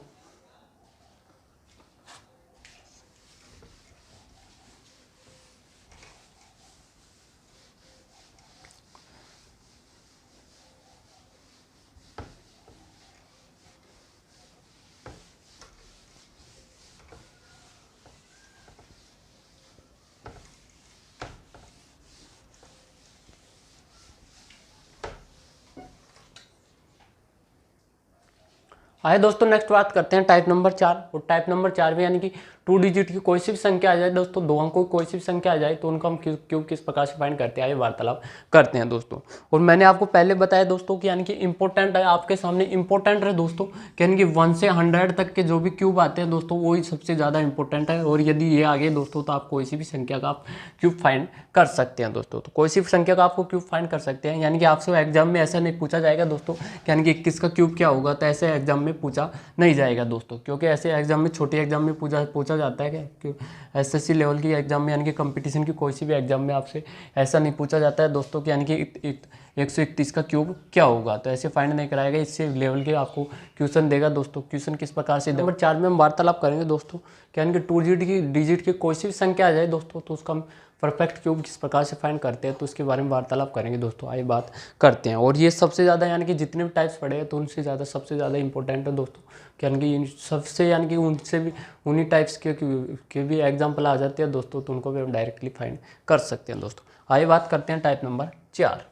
आइए दोस्तों नेक्स्ट बात करते हैं टाइप नंबर 4। और टाइप नंबर 4 में यानी कि 2 डिजिट की कोई सी भी संख्या आ जाए दोस्तों, 2 अंकों की कोई सी भी संख्या आ जाए तो उनको हम क्यूब किस प्रकार से फाइंड करते हैं, आइए वार्तालाप करते हैं दोस्तों। और मैंने आपको पहले बताया दोस्तों कि यानी कि इंपॉर्टेंट है, आपके सामने इंपॉर्टेंट है दोस्तों, यानी कि 1 से 100 तक के जो भी क्यूब आते हैं दोस्तों वही सबसे ज़्यादा इंपॉर्टेंट है। और यदि ये आ गए दोस्तों तो आप कोई सी भी संख्या का आप क्यूब फाइंड कर सकते हैं दोस्तों। तो कोई सी भी संख्या का आपको क्यूब फाइंड कर सकते हैं, यानी कि आपसे एग्जाम में ऐसा नहीं पूछा जाएगा दोस्तों यानी कि 21 का क्यूब क्या होगा, तो ऐसे एग्जाम में में पूछा नहीं जाएगा दोस्तों, क्योंकि ऐसे एग्जाम में, छोटे एग्जाम में पूछा जाता है कि एसएससी लेवल की एग्जाम में यानी कि कंपटीशन की कोई सी भी एग्जाम में आपसे ऐसा नहीं पूछा जाता है दोस्तों कि यानी कि 131 का क्यूब क्या होगा, तो ऐसे फाइंड नहीं कराएगा, इससे लेवल के आपको क्वेश्चन देगा दोस्तों। क्वेश्चन किस प्रकार से, नंबर 4 में हम वार्तालाप करेंगे दोस्तों कि यानी कि 2 डिजिट की कोई सी भी संख्या आ जाए दोस्तों तो उसका हम परफेक्ट क्यूब किस प्रकार से फाइंड करते हैं, तो उसके बारे में वार्तालाप करेंगे दोस्तों। आइए बात करते हैं। और ये सबसे ज़्यादा यानी कि जितने भी टाइप्स पढ़े हैं तो उनसे ज़्यादा सबसे ज़्यादा इंपॉर्टेंट है दोस्तों, यानी कि सबसे यानी कि उनसे भी उन्हीं टाइप्स के भी एग्जाम्पल आ जाते हैं दोस्तों, तो उनको भी हम डायरेक्टली फाइंड कर सकते हैं दोस्तों। आइए बात करते हैं टाइप नंबर 4।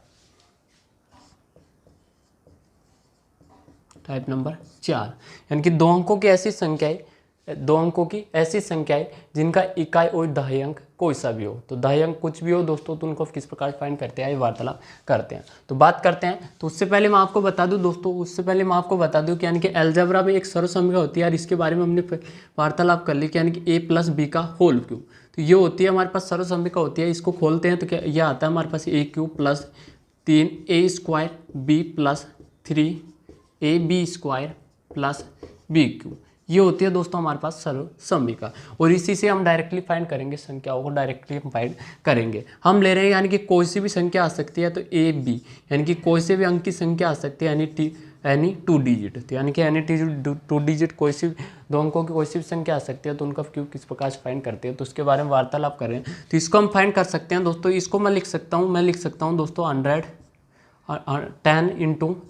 टाइप नंबर 4 यानी कि 2 अंकों की ऐसी संख्याएं, 2 अंकों की ऐसी संख्याएं जिनका इकाई और दहाई अंक कोई सा भी हो, तो दहाई अंक कुछ भी हो दोस्तों तो उनको किस प्रकार फाइंड करते हैं, वार्तालाप करते हैं। तो बात करते हैं। तो उससे पहले मैं आपको बता दूं दोस्तों, कि यानी कि अलजेब्रा में एक सर्वसंख्या होती है और इसके बारे में हमने वार्तालाप कर ली कि यानी कि a+b का होल क्यूब। तो ये होती है हमारे पास सर्वसंख्या होती है, इसको खोलते हैं तो क्या यह आता है हमारे पास a³ + 3a² b + 3ab² + b³। ये होती है दोस्तों हमारे पास सर्वसंख्या, और इसी से हम डायरेक्टली फाइंड करेंगे, संख्याओं को डायरेक्टली हम फाइंड करेंगे। हम ले रहे हैं यानी कि कोई सी भी संख्या आ सकती है, तो ए बी यानी कि कोई से भी अंक की संख्या आ सकती है, यानी 2 डिजिट, तो यानी कि यानी 2 डिजिट कोई सी 2 अंकों की कोई सी भी संख्या आ सकती है, तो उनका क्यूब किस प्रकार से फाइंड करते हैं, तो उसके बारे में वार्तालाप करें। तो इसको हम फाइंड कर सकते हैं दोस्तों। इसको मैं लिख सकता हूँ दोस्तों 10 ×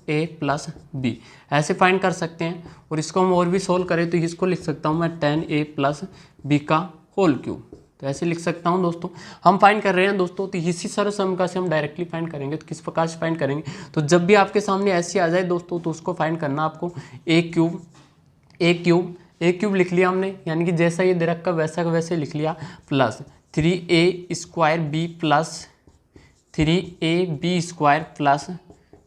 a + b, ऐसे फाइंड कर सकते हैं। और इसको हम और भी सोल्व करें तो इसको लिख सकता हूँ मैं 10a + b का होल क्यूब, तो ऐसे लिख सकता हूँ दोस्तों। हम फाइंड कर रहे हैं दोस्तों, तो इसी सर्वसंख्या से हम डायरेक्टली फाइंड करेंगे। तो किस प्रकार से फाइंड करेंगे, तो जब भी आपके सामने ऐसी आ जाए दोस्तों तो उसको फाइंड करना आपको a क्यूब लिख लिया हमने, यानी कि जैसा ये दे रखा वैसा का वैसे लिख लिया, plus 3a² b + 3ab² +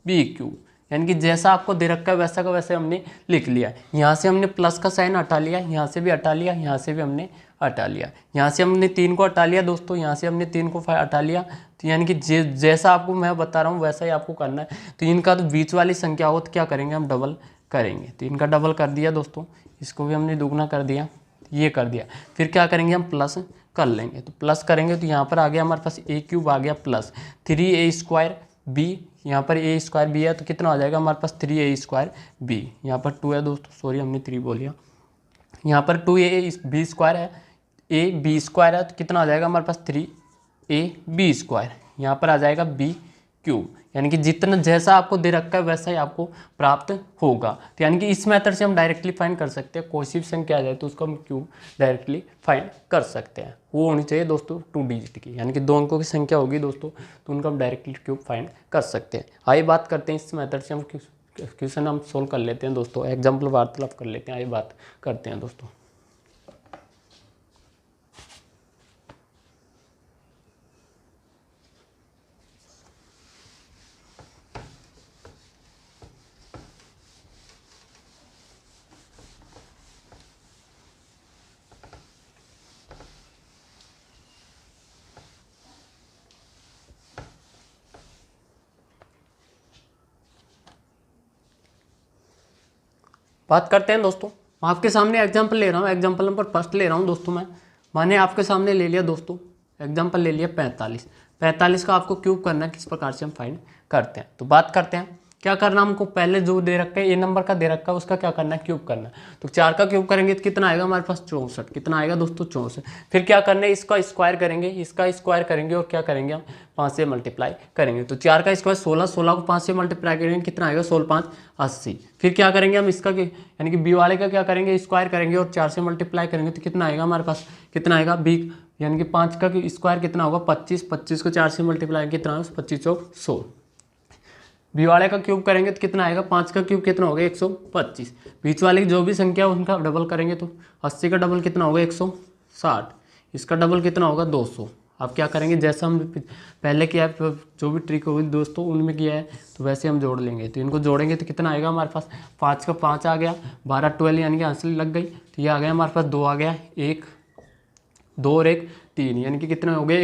b³, यानी कि जैसा आपको दे रखा है वैसा का वैसे हमने लिख लिया। यहाँ से हमने प्लस का साइन हटा लिया, यहाँ से भी हटा लिया, यहाँ से भी हमने हटा लिया, यहाँ से हमने 3 को हटा लिया दोस्तों, यहाँ से हमने 3 को हटा लिया। तो यानी कि जैसा आपको मैं बता रहा हूँ वैसा ही आपको करना है। तो इनका तो बीच वाली संख्या हो तो क्या करेंगे, हम डबल करेंगे। तो इनका डबल कर दिया दोस्तों, इसको भी हमने दुगना कर दिया, ये कर दिया। फिर क्या करेंगे, हम प्लस कर लेंगे। तो प्लस करेंगे तो यहाँ पर आ गया हमारे पास a³ आ गया प्लस 3a² b, यहाँ पर a² b है तो कितना हो जाएगा हमारे पास 3a² b। यहाँ पर 2 है दोस्तों, सॉरी हमने 3 बोल लिया। यहाँ पर 2ab² है, ab² है तो कितना आ जाएगा हमारे पास 3ab²। यहाँ पर आ जाएगा b³, यानी कि जितना जैसा आपको दे रखा है वैसा ही आपको प्राप्त होगा। तो यानी कि इस मेथड से हम डायरेक्टली फाइंड कर सकते हैं, कोई सी भी संख्या आ जाए तो उसको हम क्यूब डायरेक्टली फाइंड कर सकते हैं। वो होनी चाहिए दोस्तों 2 डिजिट की, यानी कि 2 अंकों की संख्या होगी दोस्तों, तो उनको हम डायरेक्टली क्यूब फाइंड कर सकते हैं। आइए बात करते हैं इस मेथड से हम क्वेश्चन हम सोल्व कर लेते हैं दोस्तों, एग्जाम्पल वार्तालाप कर लेते हैं। आइए बात करते हैं दोस्तों। बात करते हैं दोस्तों। मैं आपके सामने एग्जाम्पल ले रहा हूँ, एग्जाम्पल नंबर 1 ले रहा हूँ दोस्तों। मैंने आपके सामने ले लिया दोस्तों, एग्जाम्पल ले लिया 45 का आपको क्यूब करना है, किस प्रकार से हम फाइंड करते हैं। तो बात करते हैं क्या करना हमको, पहले जो दे रखा है ए नंबर का दे रखा है उसका क्या करना है, क्यूब करना है। तो 4 का क्यूब करेंगे तो कितना आएगा हमारे पास 64, कितना आएगा दोस्तों 64। फिर क्या करना है, इसका स्क्वायर करेंगे और क्या करेंगे हम 5 से मल्टीप्लाई करेंगे। तो 4 का स्क्वायर 16 को 5 से मल्टीप्लाई करेंगे कितना आएगा 16 5 80। फिर क्या करेंगे हम इसका यानी कि बी वाले का क्या करेंगे, स्क्वायर करेंगे और 4 से मल्टीप्लाई करेंगे तो कितना आएगा हमारे पास, कितना आएगा बी, यानी कि 5 का स्क्वायर कितना होगा 25 को 4 से मल्टीप्लाई कितना होगा 25 चौक 100। बी वाले का क्यूब करेंगे तो कितना आएगा, 5 का क्यूब कितना होगा 125। बीच वाले की जो भी संख्या उनका डबल करेंगे तो 80 का डबल कितना होगा 160, इसका डबल कितना होगा 200। अब क्या करेंगे, जैसा हम पहले किया है, जो भी ट्रिक होगी दोस्तों उनमें किया है तो वैसे हम जोड़ लेंगे। तो इनको जोड़ेंगे तो कितना आएगा हमारे पास, 5 का 5 आ गया, 12 12 यानी कि आंसर लग गई। तो ये आ गया हमारे पास 2 आ गया, 1 2 और 1 3, यानी कि कितने हो गए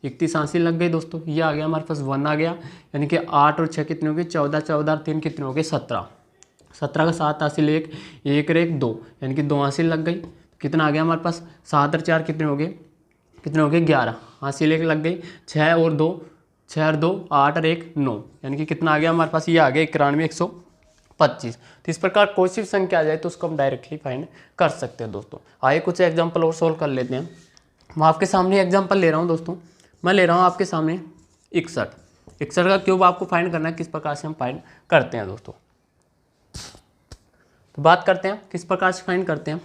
31 आंसर लग गई दोस्तों। ये आ गया हमारे पास 1 आ गया, यानी कि 8 और 6 कितने हो गए 14 14 और 3 कितने हो गए 17 17 का 7 हासिल 1, 1 और 1 2, यानी कि 2 हासिल लग गई। कितना आ गया हमारे पास, 7 और 4 कितने हो गए, 11 हासिल 1 लग गई। 6 और 2 8 और 1 9, यानी कि कितना आ गया हमारे पास, ये आ गया 91,125। तो इस प्रकार कोई सी भी संख्या आ जाए तो उसको हम डायरेक्टली फाइंड कर सकते हैं दोस्तों। आइए कुछ एग्जाम्पल और सोल्व कर लेते हैं। मैं आपके सामने एग्जाम्पल ले रहा हूँ दोस्तों, मैं ले रहा हूँ आपके सामने 61 का क्यूब आपको फाइंड करना है। किस प्रकार से हम फाइंड करते हैं दोस्तों, तो बात करते हैं किस प्रकार से फाइंड करते हैं।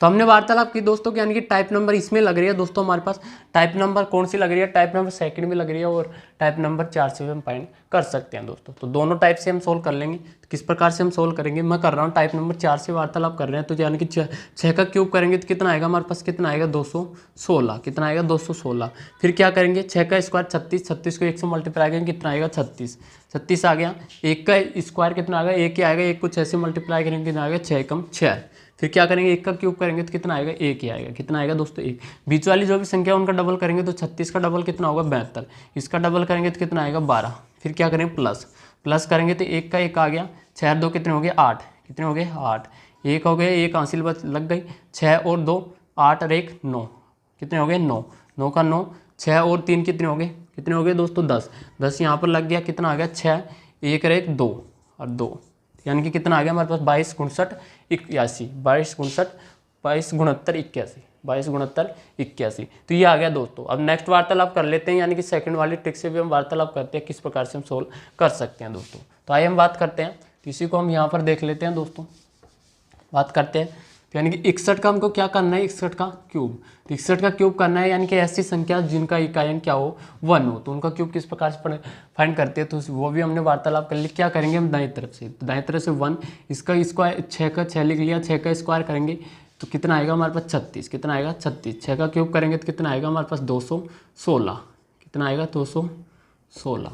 तो हमने वार्तालाप की दोस्तों कि यानी कि टाइप नंबर इसमें लग रही है दोस्तों, हमारे पास टाइप नंबर कौन सी लग रही है, टाइप नंबर सेकंड में लग रही है और टाइप नंबर 4 से भी हम फाइंड कर सकते हैं दोस्तों। तो दोनों टाइप से हम सोल्व कर लेंगे। तो किस प्रकार से हम सोल्व करेंगे, मैं कर रहा हूँ टाइप नंबर 4 से वार्तालाप कर रहे हैं। तो यानी कि 6 का क्यूब करेंगे तो कितना आएगा हमारे पास, कितना आएगा 216, कितना आएगा 216। फिर क्या करेंगे, 6 का स्क्वायर 36, 36 को 1 से मल्टीप्लाई करेंगे कितना आएगा 36 आ गया। 1 का स्क्वायर कितना आएगा, 1 ही आएगा, 1 को 6 से मल्टीप्लाई करेंगे कितना आएगा 6 कम 6। फिर क्या करेंगे, 1 का क्यूब करेंगे तो कितना आएगा, 1 ही आएगा। कितना आएगा दोस्तों 1। बीच वाली जो भी संख्या उनका डबल करेंगे तो 36 का डबल कितना होगा 72, इसका डबल करेंगे तो कितना आएगा 12। फिर क्या करेंगे प्लस करेंगे तो 1 का 1 आ गया, 6 और 2 कितने हो गए 8, कितने हो गए 8, 1 हो गए, 1 हासिल बच लग गई, 6 और 2 8 और 1 9, कितने हो गए 9, 9 का 9, 6 और 3 कितने हो गए दोस्तों 10 यहाँ पर लग गया, कितना आ गया 6, 1 और 1 2 और 2, यानी कि कितना आ गया हमारे पास 22 गुणसठ 81, 22 गुणत्तर 81। तो ये आ गया दोस्तों। अब नेक्स्ट वार्तालाप कर लेते हैं, यानी कि सेकंड वाली ट्रिक से भी हम वार्तालाप करते हैं किस प्रकार से हम सोल्व कर सकते हैं दोस्तों। तो आइए हम बात करते हैं, तो इसी को हम यहाँ पर देख लेते हैं दोस्तों, बात करते हैं। तो यानी कि 61 का हमको क्या करना है, 61 का क्यूब, तो 61 का क्यूब करना है, यानी कि ऐसी संख्या जिनका इकाई अंक क्या हो 1 हो, तो उनका क्यूब किस प्रकार से फाइंड करते हैं, तो वो भी हमने वार्तालाप कर लिया। क्या करेंगे हम दाईं तरफ से, तो दाईं तरफ से 1, इसका स्क्वायर 6 का 6 लिख लिया, 6 का स्क्वायर करेंगे तो कितना आएगा हमारे पास 36, कितना आएगा 36। 6 का क्यूब करेंगे तो कितना आएगा हमारे पास 216, कितना आएगा 216।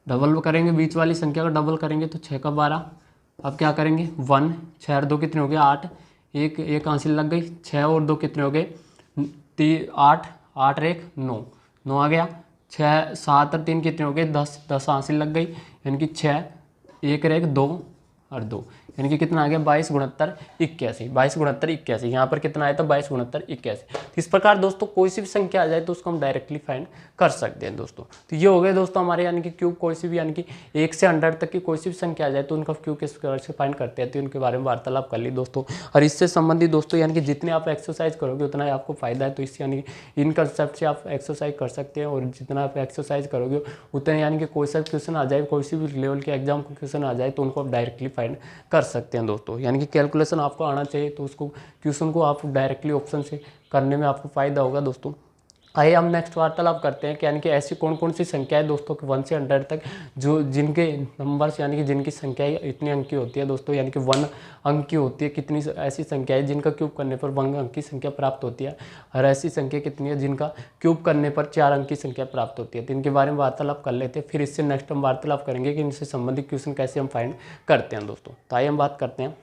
डबल करेंगे बीच वाली संख्या का डबल करेंगे तो 6 का 12। अब क्या करेंगे 1, 6 और 2 कितने हो गए 8, 1 हासिल लग गई, 6 और 2 कितने हो गए 8, 8 और 1 9, 9 आ गया। 6 7 और 3 कितने हो गए 10 हासिल लग गई, यानी कि 6, 1 और 1 2 और 2, यानी कि कितना आ गया 22 गुणत्तर 81। यहाँ पर कितना आया था 22 गुणत्तर 81। तो इस प्रकार दोस्तों कोई सी भी संख्या आ जाए तो उसको हम डायरेक्टली फाइंड कर सकते हैं दोस्तों। तो ये हो गए दोस्तों हमारे, यानी कि क्यूब कोई सी भी, यानी कि 1 से 100 तक की कोई सी भी संख्या आ जाए तो उनका क्यूब किस प्रकार से फाइंड करते हैं, तो उनके बारे में वार्तालाप कर ली दोस्तों। और इससे संबंधित दोस्तों यानी कि जितने आप एक्सरसाइज करोगे उतना ही आपको फायदा है, तो इससे यानी इन कंसेप्ट से आप एक्सरसाइज कर सकते हैं। और जितना आप एक्सरसाइज करोगे उतने यानी कि कोई सा क्वेश्चन आ जाए, कोई सी भी लेवल के एग्जाम का क्वेश्चन आ जाए तो उनको आप डायरेक्टली फाइंड कर सकते हैं दोस्तों। यानी कि कैलकुलेशन आपको आना चाहिए, तो उसको क्वेश्चन को आप डायरेक्टली ऑप्शन से करने में आपको फायदा होगा दोस्तों। आइए हम नेक्स्ट वार्तालाप करते हैं कि यानी कि ऐसी कौन कौन सी संख्या है दोस्तों 1 से 100 तक जो जिनके नंबर्स यानी कि जिनकी संख्या इतनी अंक की होती है दोस्तों, यानी कि 1 अंक की होती है। कितनी ऐसी संख्या है जिनका क्यूब करने पर 1 अंक की संख्या प्राप्त होती है, और ऐसी संख्या कितनी है जिनका क्यूब करने पर 4 अंक की संख्या प्राप्त होती है। तो इनके बारे में वार्तालाप कर लेते हैं, फिर इससे नेक्स्ट हम वार्तालाप करेंगे कि इनसे संबंधित क्वेश्चन कैसे हम फाइंड करते हैं दोस्तों। तो आइए हम बात करते हैं।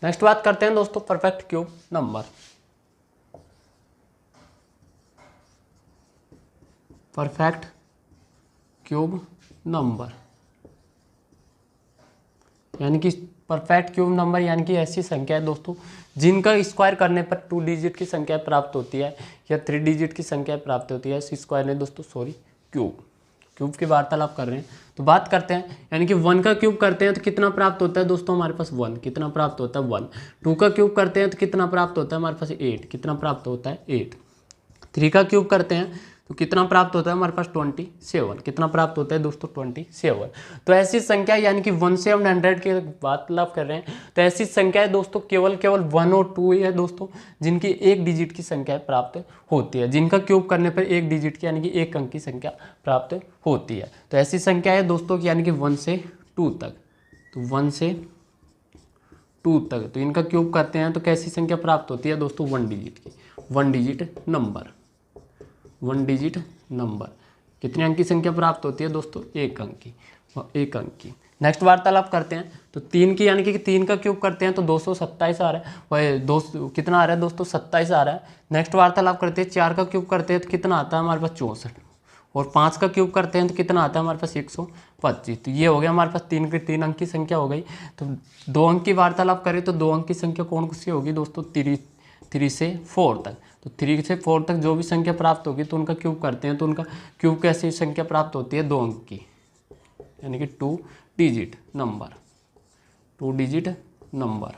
नेक्स्ट बात करते हैं दोस्तों perfect cube number. Perfect cube number यानी कि परफेक्ट क्यूब नंबर यानी कि ऐसी संख्या है दोस्तों जिनका स्क्वायर करने पर 2 डिजिट की संख्या प्राप्त होती है या 3 डिजिट की संख्या प्राप्त होती है। स्क्वायर नहीं दोस्तों, सॉरी, क्यूब की वार्तालाप कर रहे हैं। तो बात करते हैं यानी कि 1 का क्यूब करते हैं तो कितना प्राप्त होता है दोस्तों हमारे पास 1, कितना प्राप्त होता है 1। 2 का क्यूब करते हैं तो कितना प्राप्त होता है हमारे पास 8, कितना प्राप्त होता है 8। 3 का क्यूब करते हैं तो कितना प्राप्त होता है हमारे पास 27। कितना प्राप्त होता है दोस्तों 27। तो ऐसी संख्या यानी कि 1 से हम 100 की वार्तालाप कर रहे हैं, तो ऐसी संख्या है दोस्तों केवल 1 और 2 ही है दोस्तों जिनकी एक डिजिट की संख्या प्राप्त होती है, जिनका क्यूब करने पर एक डिजिट की यानी कि एक अंक की संख्या प्राप्त होती है। तो ऐसी संख्या है दोस्तों यानी कि 1 से 2 तक। तो 1 से 2 तक तो इनका क्यूब करते हैं तो कैसी संख्या प्राप्त होती है दोस्तों 1 डिजिट की, 1 डिजिट नंबर, 1 डिजिट नंबर। कितने अंक की संख्या प्राप्त होती है दोस्तों, एक अंक की, एक अंक की। नेक्स्ट वार्तालाप करते हैं तो 3 की यानी कि 3 का क्यूब करते हैं तो 227 आ रहा है, वही कितना आ रहा है दोस्तों 27 आ रहा है। नेक्स्ट वार्तालाप करते हैं 4 का क्यूब करते हैं तो कितना आता है हमारे पास 64, और 5 का क्यूब करते हैं तो कितना आता है हमारे पास 125। तो ये हो गया हमारे पास 3 अंक की संख्या हो गई। तो 2 अंक की वार्तालाप करें तो 2 अंक की संख्या कौन सी होगी दोस्तों 3 से 4 तक। तो 3 से 4 तक जो भी संख्या प्राप्त होगी तो उनका क्यूब करते हैं तो उनका क्यूब कैसी संख्या प्राप्त होती है 2 अंक की, यानी कि 2 digit number, 2 digit number,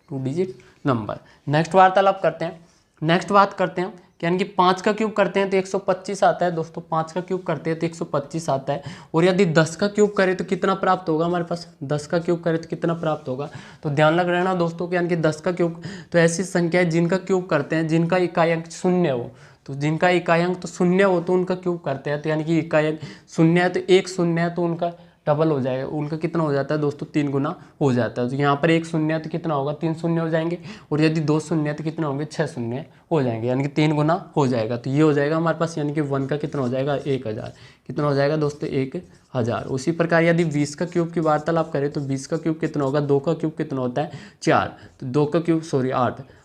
2 digit number. Next वार्तालाप करते हैं, नेक्स्ट बात करते हैं यानी कि 5 का क्यूब करते हैं तो 125 आता है दोस्तों, 5 का क्यूब करते हैं तो 125 आता है। और यदि 10 का क्यूब करें तो कितना प्राप्त होगा हमारे पास, 10 का क्यूब करें तो कितना प्राप्त होगा। तो ध्यान लग रहना दोस्तों कि यानी कि 10 का क्यूब तो ऐसी संख्या है जिनका क्यूब करते हैं जिनका इकाई अंक 0 हो, तो जिनका इकाई अंक तो 0 हो तो उनका क्यूब करते हैं। तो यानी कि इकाई अंक 0 है तो 1 0 है तो उनका डबल हो जाएगा, उनका कितना हो जाता है दोस्तों 3 गुना हो जाता है। तो यहाँ पर 1 0 है तो कितना होगा 3 शून्य हो जाएंगे, और यदि 2 शून्य है तो कितना होंगे 6 शून्य हो जाएंगे, यानी कि 3 गुना हो जाएगा। तो ये हो जाएगा हमारे पास यानी कि 1 का कितना हो जाएगा 1000, कितना हो जाएगा दोस्तों 1000। उसी प्रकार यदि 20 का क्यूब की वार्तालाप करें तो 20 का क्यूब कितना होगा, 2 का क्यूब कितना होता है 4, तो 2 का क्यूब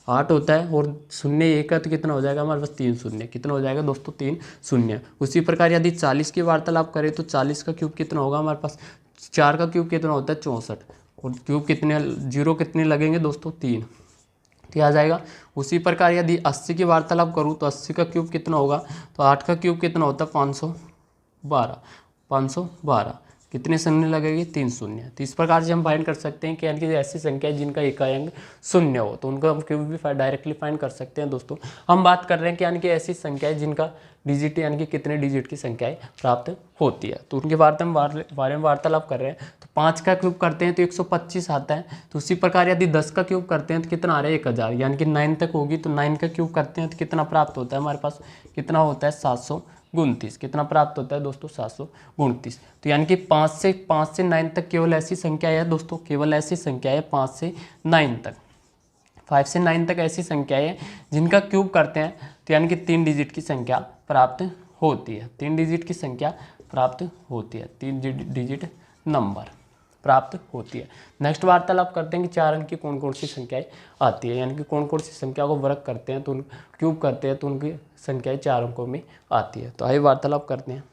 8 होता है, और 0 1 का तो कितना हो जाएगा हमारे पास 3 शून्य, कितना हो जाएगा दोस्तों 3 शून्य। उसी प्रकार यदि 40 की वार्तालाप करें तो 40 का क्यूब कितना होगा हमारे पास, 4 का क्यूब कितना होता है 64, और क्यूब कितने जीरो कितने लगेंगे दोस्तों 3, तो आ जाएगा। उसी प्रकार यदि 80 की वार्तालाप करूँ तो 80 का क्यूब कितना होगा, तो 8 का क्यूब कितना होता है 512, 512 कितने शून्य लगेगी 3 शून्य। तो इस प्रकार से हम फाइंड कर सकते हैं कि यानी कि ऐसी संख्या है जिनका इकाई अंक 0 हो तो उनका हम क्यूब भी डायरेक्टली फाइंड कर सकते हैं दोस्तों। हम बात कर रहे हैं कि यानी कि ऐसी संख्या है जिनका डिजिट यानी कि कितने डिजिट की संख्याएं प्राप्त होती है, तो उनके बारे में वार्तालाप कर रहे हैं। तो 5 का क्यूब करते हैं तो 125 आता है। तो उसी प्रकार यदि 10 का क्यूब करते हैं तो कितना आ रहा है 1000, यानी कि 9 तक होगी तो 9 का क्यूब करते हैं तो कितना प्राप्त होता है हमारे पास, कितना होता है 729, कितना प्राप्त होता है दोस्तों 729। तो यानी कि 5 से 9 तक केवल ऐसी संख्या है दोस्तों, केवल ऐसी संख्या है 5 से 9 तक, 5 से 9 तक ऐसी संख्याएं हैं जिनका क्यूब करते हैं तो यानी कि 3 डिजिट की संख्या प्राप्त होती है, 3 डिजिट की संख्या प्राप्त होती है, 3 डिजिट नंबर प्राप्त होती है। नेक्स्ट वार्तालाप करते हैं कि 4 अंक की कौन कौन सी संख्याएं आती है, यानी कि कौन कौन सी संख्या को वर्ग करते हैं तो उन क्यूब करते हैं तो उनकी संख्याएं 4 अंकों में आती है। तो आइए वार्तालाप करते हैं।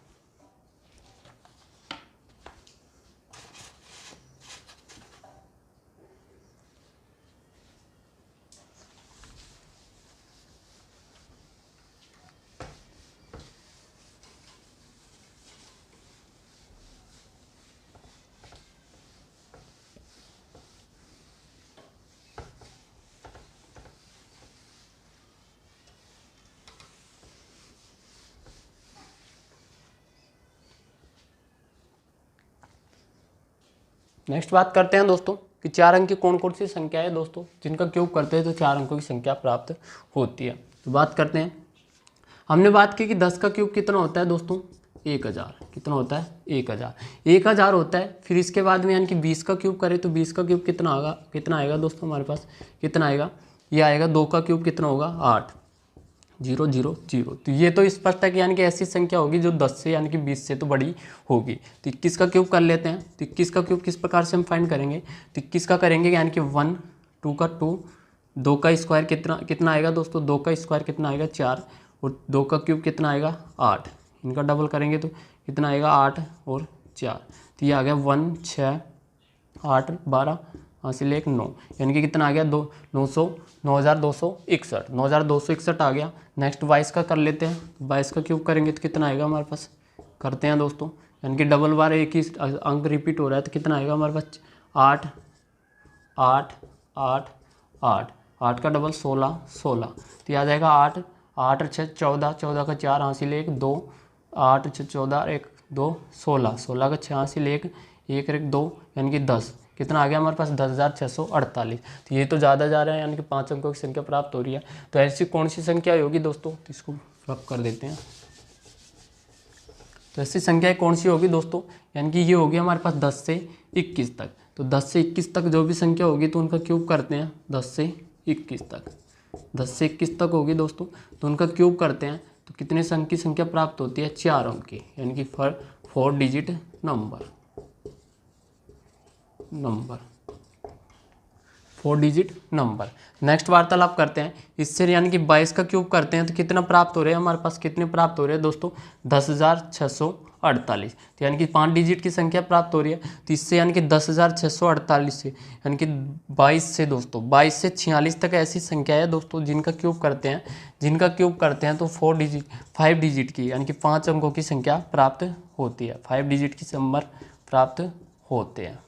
नेक्स्ट बात करते हैं दोस्तों कि 4 अंक की कौन कौन सी संख्या है दोस्तों जिनका क्यूब करते हैं तो 4 अंकों की संख्या प्राप्त होती है। तो बात करते हैं, हमने बात की कि 10 का क्यूब कितना होता है दोस्तों 1000, कितना होता है 1000 होता है। फिर इसके बाद में यानी कि 20 का क्यूब करें तो 20 का क्यूब कितना आएगा दोस्तों हमारे पास, कितना आएगा ये आएगा 2 का क्यूब कितना होगा 8, 0 0 0। तो ये तो स्पष्ट है कि यानी कि ऐसी संख्या होगी जो 10 से यानी कि 20 से तो बड़ी होगी। तो 21 का क्यूब कर लेते हैं। तो 21 का क्यूब किस प्रकार से हम फाइंड करेंगे, तो 21 का करेंगे यानी कि 1, 2 का 2, 2 का स्क्वायर कितना आएगा दोस्तों, 2 का स्क्वायर कितना आएगा 4, और 2 का क्यूब कितना आएगा 8, इनका डबल करेंगे तो कितना आएगा 8 और 4। तो ये आ गया 1 6 8 12 हासिल 1 9, यानी कि कितना आ गया 9261 आ गया। नेक्स्ट 22 का कर लेते हैं। 22 का क्यूब करेंगे तो कितना आएगा हमारे पास, करते हैं दोस्तों, यानी कि डबल बार एक ही अंक रिपीट हो रहा है तो कितना आएगा हमारे पास 8 8 8 8 8 का डबल 16 16। तो ये आ जाएगा 8 8 6 14, 14 का 4 हासिल 1 2, 8 6 14 1 2 16, 16 का 6 हासिल 1 1 1 2 यानी कि 10। कितना आ गया हमारे पास 10,648। तो ये तो ज़्यादा जा रहा है, यानी कि 5 अंकों की संख्या प्राप्त हो रही है। तो ऐसी कौन सी संख्या होगी दोस्तों, तो इसको रब कर देते हैं। तो ऐसी संख्या कौन सी होगी दोस्तों, यानी कि ये होगी हमारे पास 10 से 21 तक। तो 10 से 21 तक जो भी संख्या होगी तो उनका क्यूब करते हैं। 10 से 21 तक, 10 से 21 तक होगी दोस्तों, तो उनका क्यूब करते हैं। तो कितने अंक की संख्या प्राप्त होती है, 4 अंक की, यानी कि 4 digit number 4 digit number. Next वार्तालाप करते हैं इससे, यानी कि 22 का क्यूब करते हैं तो कितना प्राप्त हो रहे हैं हमारे पास, कितने प्राप्त हो रहे हैं दोस्तों, 10,648। तो यानी कि 5 डिजिट की संख्या प्राप्त हो रही है। तो इससे यानी कि 10,648 से, यानी कि 22 से दोस्तों 22 से 46 तक ऐसी संख्या है दोस्तों जिनका क्यूब करते हैं तो 5 डिजिट की, यानी कि 5 अंकों की संख्या प्राप्त होती है। 5 डिजिट की नंबर प्राप्त होते हैं।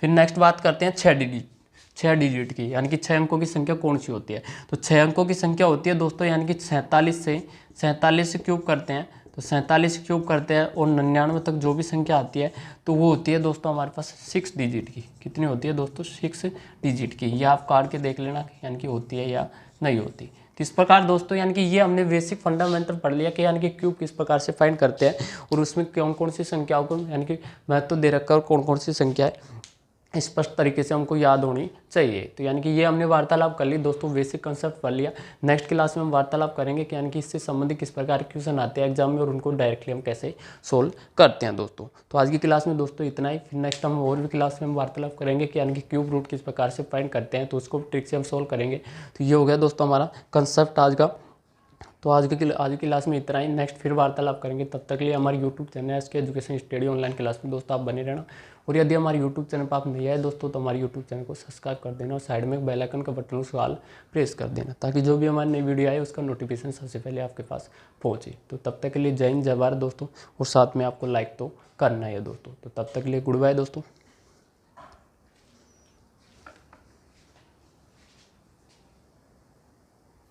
फिर नेक्स्ट बात करते हैं 6 डिजिट की, यानी कि 6 अंकों की संख्या कौन सी होती है। तो 6 अंकों की संख्या होती है दोस्तों, यानी कि 47 से क्यूब करते हैं। तो 47 से क्यूब करते हैं और 99 तक जो भी संख्या आती है तो वो होती है दोस्तों हमारे पास 6 डिजिट की। कितनी होती है दोस्तों, 6 डिजिट की। या आप काट के देख लेना, यानी कि होती है या नहीं होती। तो इस प्रकार दोस्तों, यानी कि ये हमने बेसिक फंडामेंटल पढ़ लिया कि यानी कि क्यूब किस प्रकार से फाइंड करते हैं और उसमें कौन कौन सी संख्याओं को यानी कि महत्व दे रखा है और कौन कौन सी संख्या है स्पष्ट तरीके से हमको याद होनी चाहिए। तो यानी कि ये हमने वार्तालाप कर ली दोस्तों, बेसिक कंसेप्ट पढ़ लिया। नेक्स्ट क्लास में हम वार्तालाप करेंगे कि यानी कि इससे संबंधित किस प्रकार के क्वेश्चन आते हैं एग्जाम में और उनको डायरेक्टली हम कैसे सोल्व करते हैं दोस्तों। तो आज की क्लास में दोस्तों इतना ही। फिर नेक्स्ट हम और भी क्लास में हम वार्तालाप करेंगे कि यानी कि क्यूब रूट किस प्रकार से फाइंड करते हैं, तो उसको ट्रिक से हम सोल्व करेंगे। तो ये हो गया दोस्तों हमारा कंसेप्ट आज का। तो आज की क्लास में इतना ही। नेक्स्ट फिर वार्तालाप करेंगे, तब तक के लिए हमारे यूट्यूब चैनल है SK education study online class में दोस्तों आप बने रहना। और यदि हमारे यूट्यूब चैनल पर आप नए आए दोस्तों तो हमारे यूट्यूब चैनल को सब्सक्राइब कर देना और साइड में एक बेल आइकन का बटन उसको ऑल प्रेस कर देना, ताकि जो भी हमारी नई वीडियो आए उसका नोटिफिकेशन सबसे पहले आपके पास पहुँचे। तो तब तक के लिए जय हिंद जय भारत दोस्तों, और साथ में आपको लाइक तो करना है दोस्तों। तो तब तक के लिए गुड बाय दोस्तों।